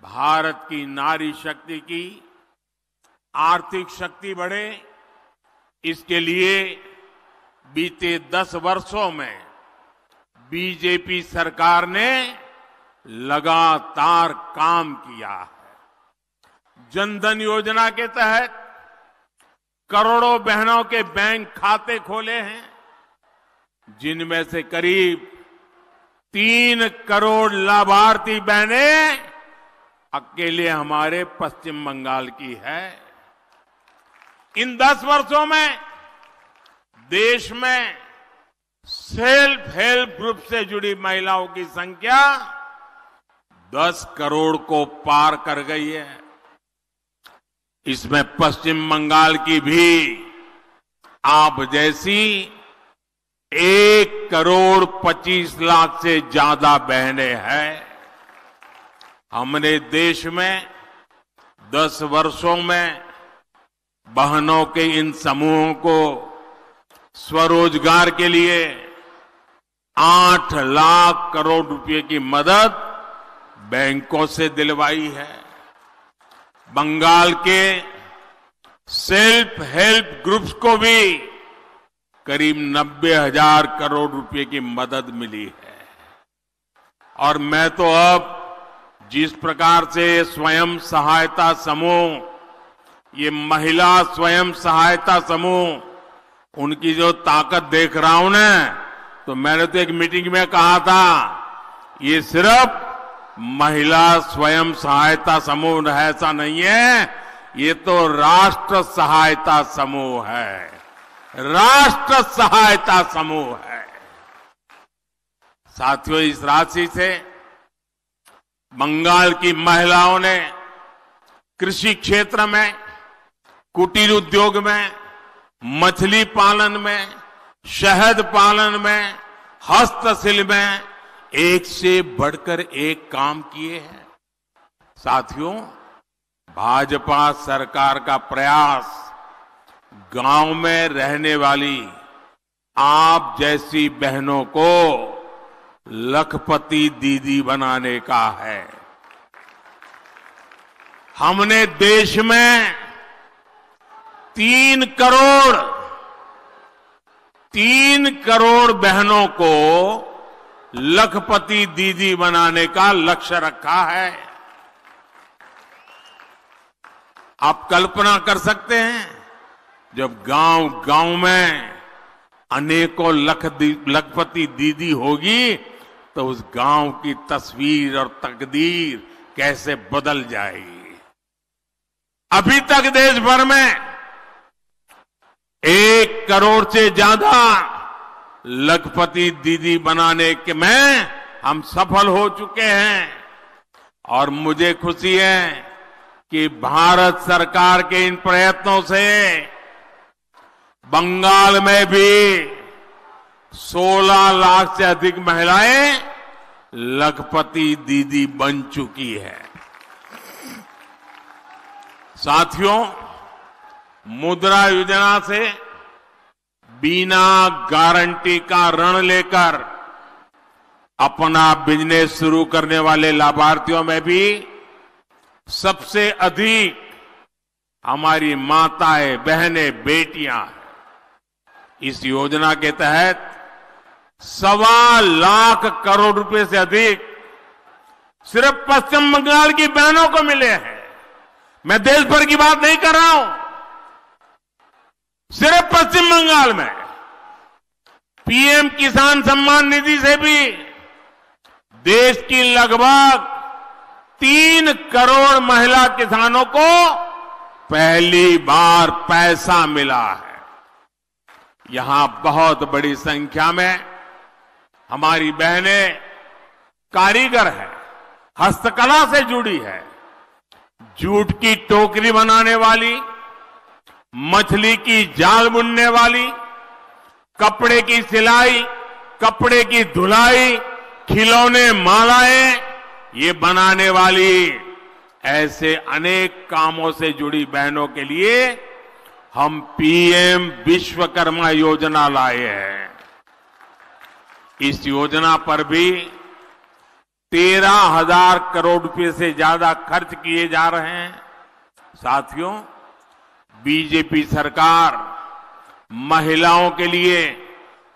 भारत की नारी शक्ति की आर्थिक शक्ति बढ़े, इसके लिए बीते 10 वर्षों में बीजेपी सरकार ने लगातार काम किया है। जनधन योजना के तहत करोड़ों बहनों के बैंक खाते खोले हैं, जिनमें से करीब 3 करोड़ लाभार्थी बहनें अकेले हमारे पश्चिम बंगाल की है। इन 10 वर्षों में देश में सेल्फ हेल्प ग्रुप से जुड़ी महिलाओं की संख्या 10 करोड़ को पार कर गई है। इसमें पश्चिम बंगाल की भी आप जैसी 1 करोड़ 25 लाख से ज्यादा बहनें हैं। हमने देश में 10 वर्षों में बहनों के इन समूहों को स्वरोजगार के लिए 8 लाख करोड़ रुपए की मदद बैंकों से दिलवाई है। बंगाल के सेल्फ हेल्प ग्रुप्स को भी करीब 90,000 करोड़ रुपए की मदद मिली है। और मैं तो अब जिस प्रकार से स्वयं सहायता समूह, ये महिला स्वयं सहायता समूह, उनकी जो ताकत देख रहा हूं ना, तो मैंने तो एक मीटिंग में कहा था, ये सिर्फ महिला स्वयं सहायता समूह ऐसा नहीं है, ये तो राष्ट्र सहायता समूह है, राष्ट्र सहायता समूह है। साथियों, इस राशि से बंगाल की महिलाओं ने कृषि क्षेत्र में, कुटीर उद्योग में, मछली पालन में, शहद पालन में, हस्तशिल्प में एक से बढ़कर एक काम किए हैं। साथियों, भाजपा सरकार का प्रयास गांव में रहने वाली आप जैसी बहनों को लखपति दीदी बनाने का है। हमने देश में 3 करोड़ बहनों को लखपति दीदी बनाने का लक्ष्य रखा है। आप कल्पना कर सकते हैं, जब गांव में अनेकों लखपति दीदी होगी तो उस गांव की तस्वीर और तकदीर कैसे बदल जाएगी। अभी तक देश भर में 1 करोड़ से ज्यादा लखपति दीदी बनाने के में हम सफल हो चुके हैं। और मुझे खुशी है कि भारत सरकार के इन प्रयत्नों से बंगाल में भी 16 लाख से अधिक महिलाएं लखपति दीदी बन चुकी है। साथियों, मुद्रा योजना से बिना गारंटी का ऋण लेकर अपना बिजनेस शुरू करने वाले लाभार्थियों में भी सबसे अधिक हमारी माताएं, बहनें, बेटियां हैं। इस योजना के तहत 1.25 लाख करोड़ रुपए से अधिक सिर्फ पश्चिम बंगाल की बहनों को मिले हैं। मैं देश भर की बात नहीं कर रहा हूं, सिर्फ पश्चिम बंगाल में पीएम किसान सम्मान निधि से भी देश की लगभग 3 करोड़ महिला किसानों को पहली बार पैसा मिला है। यहां बहुत बड़ी संख्या में हमारी बहनें कारीगर है, हस्तकला से जुड़ी है। जूट की टोकरी बनाने वाली, मछली की जाल बुनने वाली, कपड़े की सिलाई, कपड़े की धुलाई, खिलौने, मालाएं ये बनाने वाली, ऐसे अनेक कामों से जुड़ी बहनों के लिए हम पीएम विश्वकर्मा योजना लाए हैं। इस योजना पर भी 13,000 करोड़ रुपए से ज्यादा खर्च किए जा रहे हैं। साथियों, बीजेपी सरकार महिलाओं के लिए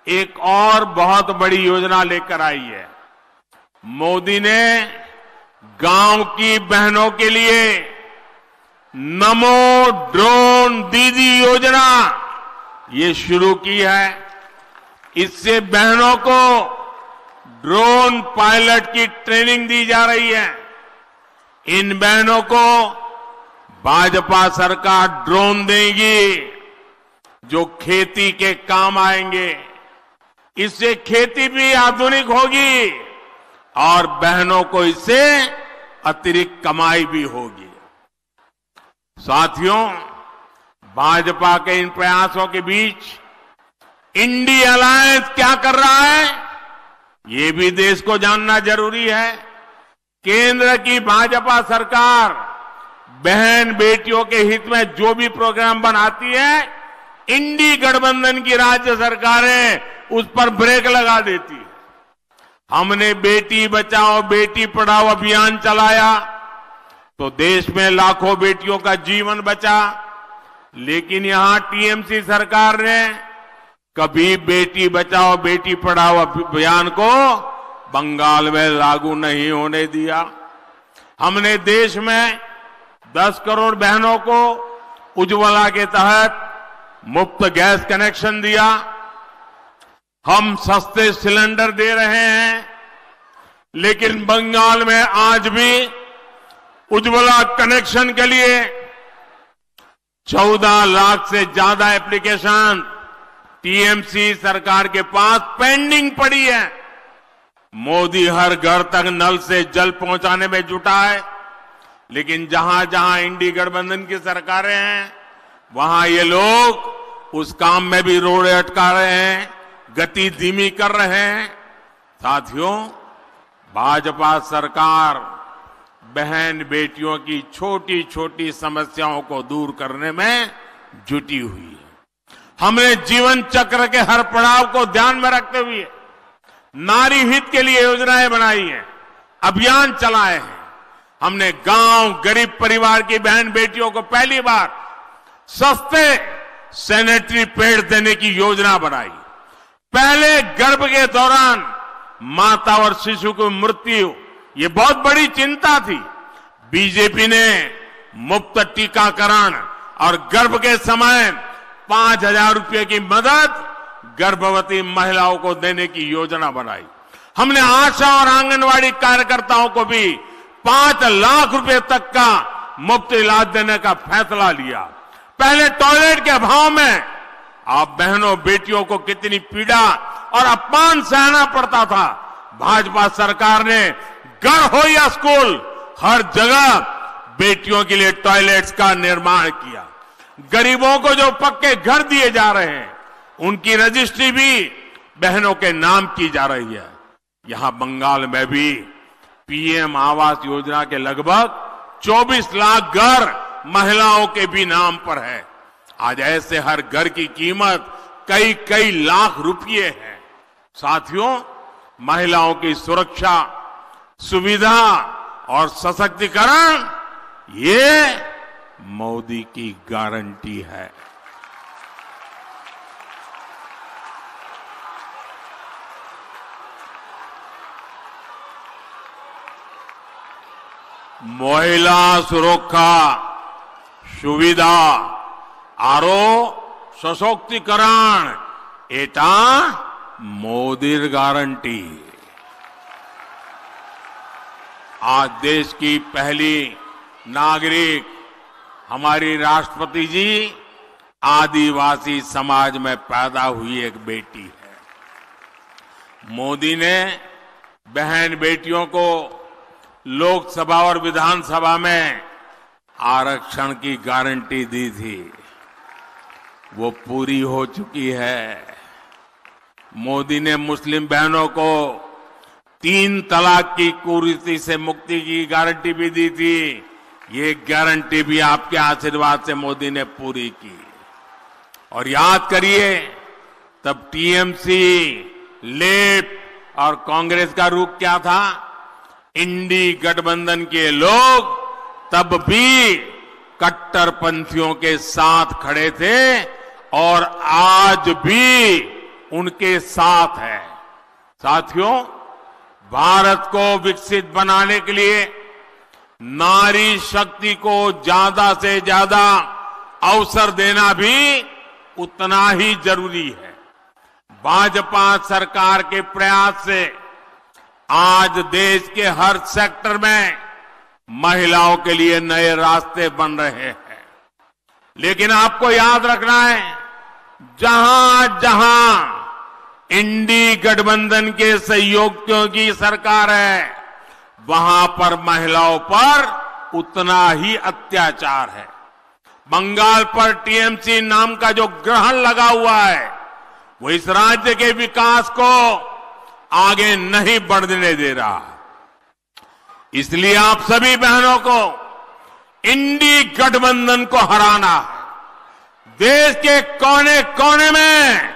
एक और बहुत बड़ी योजना लेकर आई है। मोदी ने गांव की बहनों के लिए नमो ड्रोन दीदी योजना ये शुरू की है। इससे बहनों को ड्रोन पायलट की ट्रेनिंग दी जा रही है। इन बहनों को भाजपा सरकार ड्रोन देगी जो खेती के काम आएंगे। इससे खेती भी आधुनिक होगी और बहनों को इससे अतिरिक्त कमाई भी होगी। साथियों, भाजपा के इन प्रयासों के बीच इंडी अलायंस क्या कर रहा है, ये भी देश को जानना जरूरी है। केंद्र की भाजपा सरकार बहन बेटियों के हित में जो भी प्रोग्राम बनाती है, इंडी गठबंधन की राज्य सरकारें उस पर ब्रेक लगा देती है। हमने बेटी बचाओ बेटी पढ़ाओ अभियान चलाया तो देश में लाखों बेटियों का जीवन बचा, लेकिन यहां टीएमसी सरकार ने कभी बेटी बचाओ बेटी पढ़ाओ अभियान को बंगाल में लागू नहीं होने दिया। हमने देश में 10 करोड़ बहनों को उज्ज्वला के तहत मुफ्त गैस कनेक्शन दिया। हम सस्ते सिलेंडर दे रहे हैं, लेकिन बंगाल में आज भी उज्ज्वला कनेक्शन के लिए 14 लाख से ज्यादा एप्लीकेशन टीएमसी सरकार के पास पेंडिंग पड़ी है। मोदी हर घर तक नल से जल पहुंचाने में जुटा है, लेकिन जहां जहां इंडी गठबंधन की सरकारें हैं वहां ये लोग उस काम में भी रोड़े अटका रहे हैं, गति धीमी कर रहे हैं। साथियों, भाजपा सरकार बहन बेटियों की छोटी छोटी समस्याओं को दूर करने में जुटी हुई है। हमने जीवन चक्र के हर पड़ाव को ध्यान में रखते हुए नारी हित के लिए योजनाएं बनाई हैं, अभियान चलाए हैं। हमने गांव गरीब परिवार की बहन बेटियों को पहली बार सस्ते सैनिटरी पैड देने की योजना बनाई। पहले गर्भ के दौरान माता और शिशु की मृत्यु ये बहुत बड़ी चिंता थी। बीजेपी ने मुफ्त टीकाकरण और गर्भ के समय 5,000 रुपए की मदद गर्भवती महिलाओं को देने की योजना बनाई। हमने आशा और आंगनवाड़ी कार्यकर्ताओं को भी 5 लाख रुपए तक का मुफ्त इलाज देने का फैसला लिया। पहले टॉयलेट के अभाव में आप बहनों बेटियों को कितनी पीड़ा और अपमान सहना पड़ता था। भाजपा सरकार ने घर हो या स्कूल हर जगह बेटियों के लिए टॉयलेट्स का निर्माण किया। गरीबों को जो पक्के घर दिए जा रहे हैं उनकी रजिस्ट्री भी बहनों के नाम की जा रही है। यहां बंगाल में भी पीएम आवास योजना के लगभग 24 लाख घर महिलाओं के भी नाम पर है। आज ऐसे हर घर की कीमत कई कई लाख रुपए है। साथियों, महिलाओं की सुरक्षा, सुविधा और सशक्तिकरण ये मोदी की गारंटी है। महिला सुरक्षा सुविधा आरो सशक्तिकरण एटा मोदीर गारंटी। आज देश की पहली नागरिक हमारी राष्ट्रपति जी आदिवासी समाज में पैदा हुई एक बेटी है। मोदी ने बहन बेटियों को लोकसभा और विधानसभा में आरक्षण की गारंटी दी थी, वो पूरी हो चुकी है। मोदी ने मुस्लिम बहनों को 3 तलाक की कुरीति से मुक्ति की गारंटी भी दी थी। ये गारंटी भी आपके आशीर्वाद से मोदी ने पूरी की। और याद करिए, तब टीएमसी, लेफ्ट और कांग्रेस का रुख क्या था? इंडी गठबंधन के लोग तब भी कट्टरपंथियों के साथ खड़े थे और आज भी उनके साथ है। साथियों, भारत को विकसित बनाने के लिए नारी शक्ति को ज्यादा से ज्यादा अवसर देना भी उतना ही जरूरी है। भाजपा सरकार के प्रयास से आज देश के हर सेक्टर में महिलाओं के लिए नए रास्ते बन रहे हैं। लेकिन आपको याद रखना है, जहां जहां इंडी गठबंधन के सहयोगियों की सरकार है, वहां पर महिलाओं पर उतना ही अत्याचार है। बंगाल पर टीएमसी नाम का जो ग्रहण लगा हुआ है, वो इस राज्य के विकास को आगे नहीं बढ़ने दे रहा। इसलिए आप सभी बहनों को इंडी गठबंधन को हराना है। देश के कोने कोने में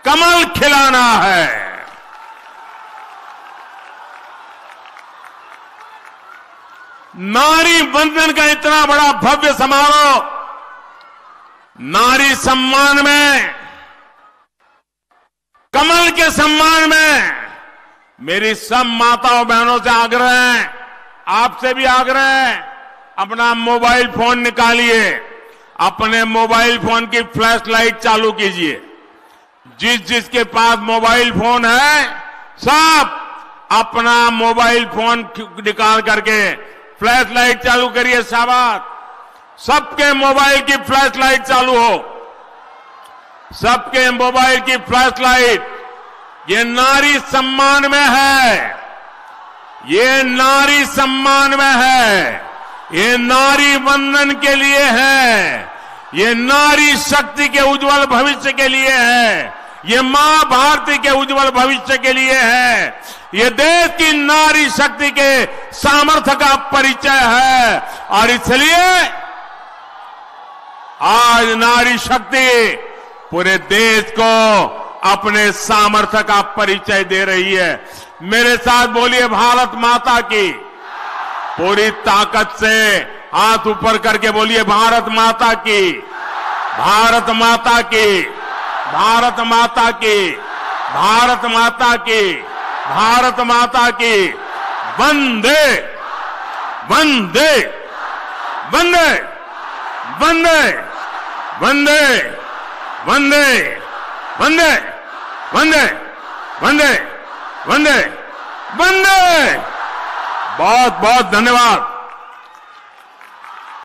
कमल खिलाना है। नारी वंदन का इतना बड़ा भव्य समारोह, नारी सम्मान में, कमल के सम्मान में मेरी सब माताओं बहनों से आग्रह है, आपसे भी आग्रह है, अपना मोबाइल फोन निकालिए, अपने मोबाइल फोन की फ्लैश लाइट चालू कीजिए। जिसके पास मोबाइल फोन है, सब अपना मोबाइल फोन निकाल करके फ्लैश लाइट चालू करिए। शाबाश, सबके मोबाइल की फ्लैश लाइट चालू हो, सबके मोबाइल की फ्लैश लाइट। ये नारी सम्मान में है, ये नारी सम्मान में है, ये नारी वंदन के लिए है, ये नारी शक्ति के उज्जवल भविष्य के लिए है, ये मां भारती के उज्जवल भविष्य के लिए है, ये देश की नारी शक्ति के सामर्थ्य का परिचय है। और इसलिए आज नारी शक्ति पूरे देश को अपने सामर्थ्य का परिचय दे रही है। मेरे साथ बोलिए, भारत माता की। पूरी ताकत से हाथ ऊपर करके बोलिए, भारत माता की, भारत माता की, भारत माता की, भारत माता की, भारत माता की। वंदे वंदे वंदे वंदे वंदे वंदे वंदे वंदे वंदे वंदे वंदे। बहुत बहुत धन्यवाद।